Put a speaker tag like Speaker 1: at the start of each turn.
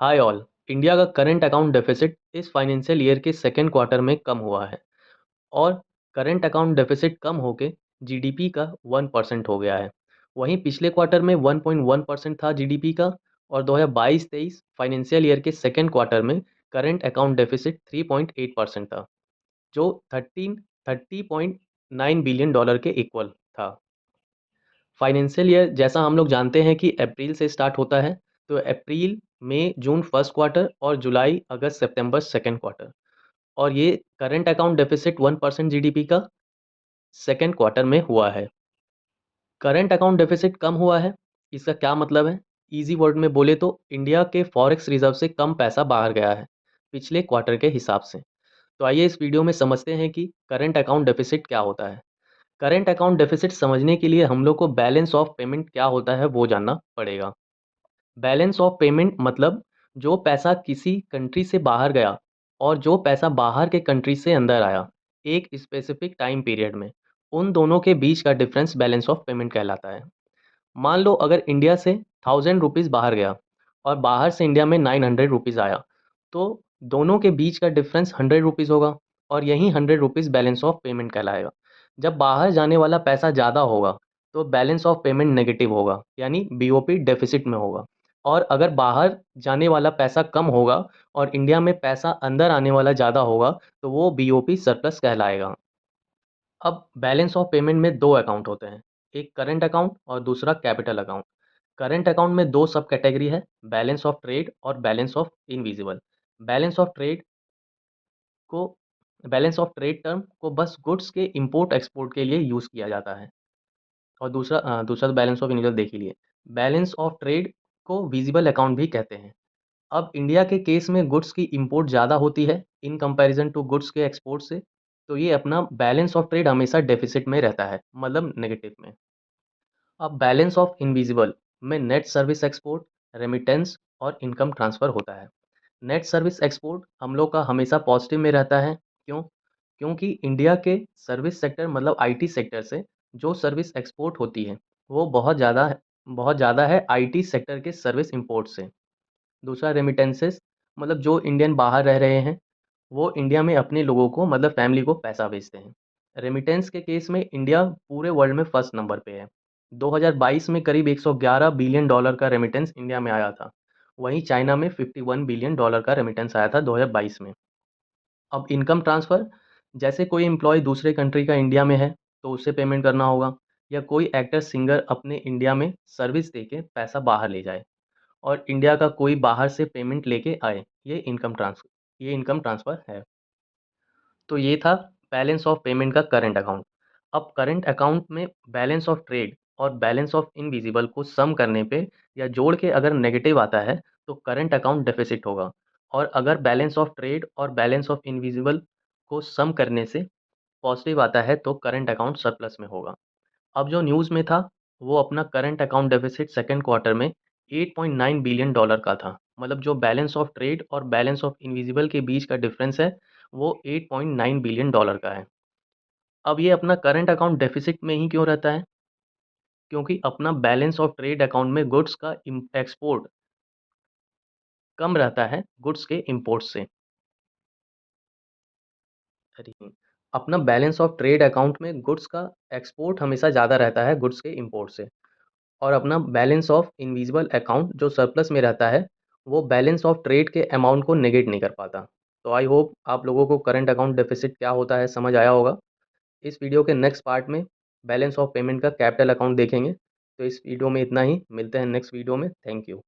Speaker 1: Hi all. India का current account deficit इस financial year के सेकेंड क्वार्टर में कम हुआ है और करंट अकाउंट डेफिसिट कम होके जीडीपी का 1% हो गया है। वहीं पिछले क्वार्टर में 1.1% था जीडीपी का और 2022-23 फाइनेंशियल ईयर के सेकेंड क्वार्टर में करंट अकाउंट डेफिसिट 3.8% था, जो 30.9 बिलियन डॉलर के इक्वल था। फाइनेंशियल ईयर जैसा हम लोग जानते हैं कि अप्रैल से स्टार्ट होता है, तो अप्रैल मई जून फर्स्ट क्वार्टर और जुलाई अगस्त सितंबर सेकेंड क्वार्टर। और ये करंट अकाउंट डेफिसिट 1% जीडीपी का सेकेंड क्वार्टर में हुआ है। करंट अकाउंट डेफिसिट कम हुआ है, इसका क्या मतलब है? इजी वर्ड में बोले तो इंडिया के फॉरेक्स रिजर्व से कम पैसा बाहर गया है पिछले क्वार्टर के हिसाब से। तो आइए इस वीडियो में समझते हैं कि करंट अकाउंट डेफिसिट क्या होता है। करंट अकाउंट डेफिसिट समझने के लिए हम लोग को बैलेंस ऑफ पेमेंट क्या होता है वो जानना पड़ेगा। बैलेंस ऑफ पेमेंट मतलब जो पैसा किसी कंट्री से बाहर गया और जो पैसा बाहर के कंट्री से अंदर आया एक स्पेसिफिक टाइम पीरियड में, उन दोनों के बीच का डिफरेंस बैलेंस ऑफ पेमेंट कहलाता है। मान लो अगर इंडिया से 1000 रुपीज़ बाहर गया और बाहर से इंडिया में 900 रुपीज़ आया, तो दोनों के बीच का डिफरेंस 100 रुपीज़ होगा और यही 100 रुपीज़ बैलेंस ऑफ पेमेंट कहलाएगा। जब बाहर जाने वाला पैसा ज़्यादा होगा तो बैलेंस ऑफ पेमेंट नेगेटिव होगा, यानी बीओपी डेफिसिट में होगा। और अगर बाहर जाने वाला पैसा कम होगा और इंडिया में पैसा अंदर आने वाला ज़्यादा होगा तो वो बीओपी सरप्लस कहलाएगा। अब बैलेंस ऑफ पेमेंट में दो अकाउंट होते हैं, एक करंट अकाउंट और दूसरा कैपिटल अकाउंट। करंट अकाउंट में दो सब कैटेगरी है, बैलेंस ऑफ ट्रेड और balance of invisible. Balance of trade को बैलेंस ऑफ ट्रेड टर्म को बस गुड्स के इंपोर्ट एक्सपोर्ट के लिए यूज़ किया जाता है। और दूसरा तो बैलेंस ऑफ इनविजिबल देख ही लिए। बैलेंस ऑफ ट्रेड को विजिबल अकाउंट भी कहते हैं। अब इंडिया के केस में गुड्स की इंपोर्ट ज़्यादा होती है इन कंपैरिजन टू गुड्स के एक्सपोर्ट से, तो ये अपना बैलेंस ऑफ ट्रेड हमेशा डेफिसिट में रहता है, मतलब नेगेटिव में। अब बैलेंस ऑफ इनविजिबल में नेट सर्विस एक्सपोर्ट, रेमिटेंस और इनकम ट्रांसफ़र होता है। नेट सर्विस एक्सपोर्ट हम लोग का हमेशा पॉजिटिव में रहता है। क्यों? क्योंकि इंडिया के सर्विस सेक्टर मतलब आईटी सेक्टर से जो सर्विस एक्सपोर्ट होती है वो बहुत ज़्यादा है आईटी सेक्टर के सर्विस इंपोर्ट से। दूसरा रेमिटेंसेस मतलब जो इंडियन बाहर रह रहे हैं वो इंडिया में अपने लोगों को मतलब फैमिली को पैसा भेजते हैं। रेमिटेंस के केस में इंडिया पूरे वर्ल्ड में फर्स्ट नंबर पे है। 2022 में करीब 111 बिलियन डॉलर का रेमिटेंस इंडिया में आया था। वहीं चाइना में 51 बिलियन डॉलर का रेमिटेंस आया था 2022 में। अब इनकम ट्रांसफ़र, जैसे कोई एम्प्लॉय दूसरे कंट्री का इंडिया में है तो उससे पेमेंट करना होगा, या कोई एक्टर सिंगर अपने इंडिया में सर्विस देके पैसा बाहर ले जाए और इंडिया का कोई बाहर से पेमेंट लेके आए, ये इनकम ट्रांसफ़र है। तो ये था बैलेंस ऑफ पेमेंट का करंट अकाउंट। अब करंट अकाउंट में बैलेंस ऑफ ट्रेड और बैलेंस ऑफ इनविजिबल को सम करने पे या जोड़ के अगर नेगेटिव आता है तो करंट अकाउंट डेफिसिट होगा, और अगर बैलेंस ऑफ ट्रेड और बैलेंस ऑफ इनविजिबल को सम करने से पॉजिटिव आता है तो करंट अकाउंट सरप्लस में होगा। अब जो न्यूज़ में था वो अपना current account deficit second quarter में 8.9 बिलियन डॉलर का था। मतलब जो बैलेंस ऑफ ट्रेड और बैलेंस ऑफ इनविजिबल के बीच का डिफरेंस है वो 8.9 बिलियन डॉलर का है। अब ये अपना करंट अकाउंट डेफिसिट में ही क्यों रहता है? क्योंकि अपना बैलेंस ऑफ ट्रेड अकाउंट में गुड्स का एक्सपोर्ट कम रहता है गुड्स के इंपोर्ट से। अरे अपना बैलेंस ऑफ ट्रेड अकाउंट में गुड्स का एक्सपोर्ट हमेशा ज़्यादा रहता है गुड्स के इंपोर्ट से। और अपना बैलेंस ऑफ इनविजिबल अकाउंट जो सरप्लस में रहता है वो बैलेंस ऑफ ट्रेड के अमाउंट को नेगेट नहीं कर पाता। तो आई होप आप लोगों को करंट अकाउंट डेफिसिट क्या होता है समझ आया होगा। इस वीडियो के नेक्स्ट पार्ट में बैलेंस ऑफ पेमेंट का कैपिटल अकाउंट देखेंगे। तो इस वीडियो में इतना ही, मिलते हैं नेक्स्ट वीडियो में। Thank you.